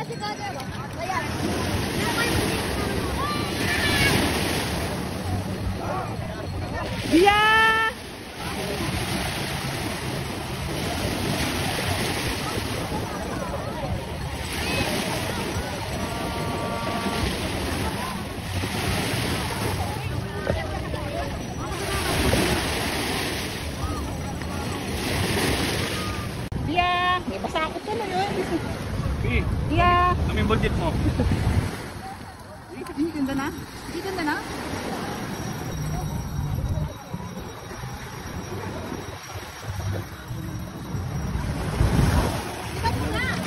Bia! Bia! May basa ako to na yun. Bia! Ano yung budget mo? Hindi ganda na? Hindi ganda na?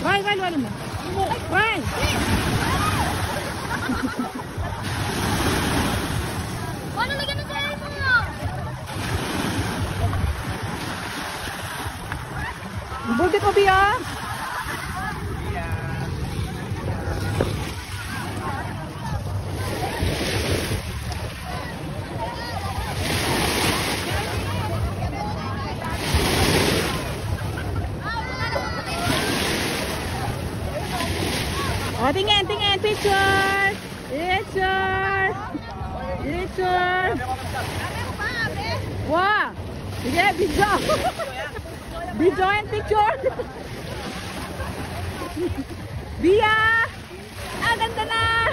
Wal mo. Wal! Ano lagyan ng cellphone mo? Budget mo, Bia! Oh, tingin, picture! Picture! Picture! Wow! Sige, video! Video and picture! Bia! Ah, ganda na!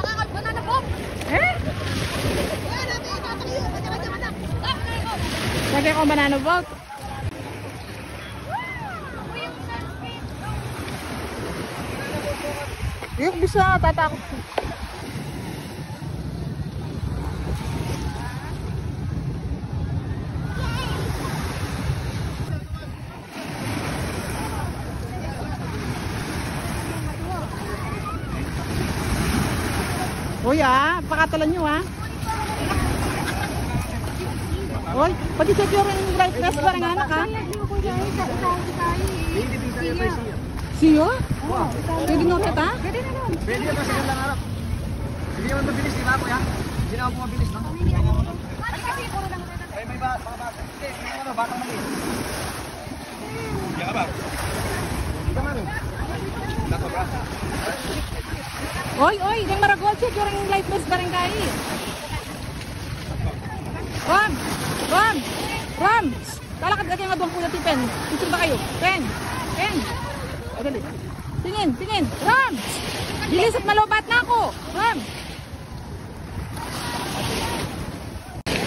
Nakakagbanana po! Eh? Lagay ko banana boat. Yung bisa tatakot. Uy pakatalan nyo Uy, pati sa yung brightness parang anak Siyo? Pwede nga kita? Pwede na sa gandang harap. Hindi naman mabilis, di ba ako ya? Hindi naman po mabilis, no? Ay, may mga bata. Hindi, may mga batang mali. Yan ka ba? Hindi ka man. Nako ba? Oy, yung maragol, check yung lightness barangay. Ram! Talakad ka nga doon kuya Tipen. Picture ba kayo? Pen! O, dali. Tingin! Ram! Bilis at malobat na ako! Ram!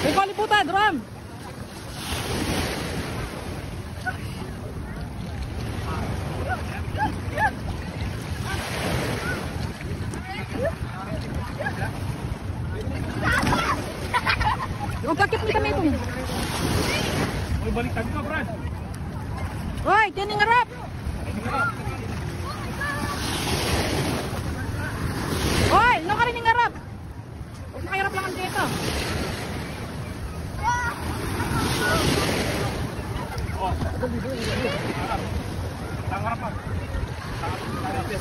May kaliputan, Ram! Huwag kakit mo kami ito. Uy, baliktad ka, Brad. Hoy, tiyan yung harap! Hoy, no ka rin yung harap! Huwag nakahirap lang ang dito. Oh, ang harap pa. Bye-bye!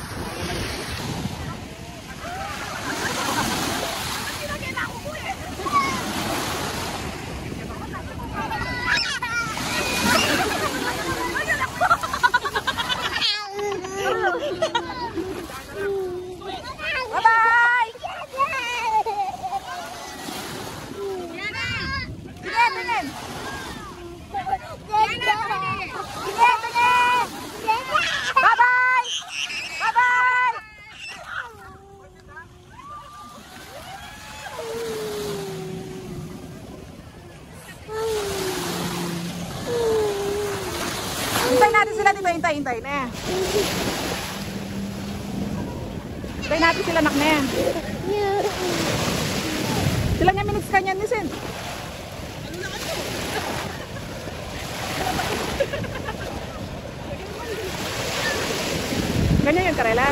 Hintayin natin sila dito, hintayin na. Hintayin natin sila, nak na yan. Sila nga minutes kanyan ni Sen. Ganyan yung karela.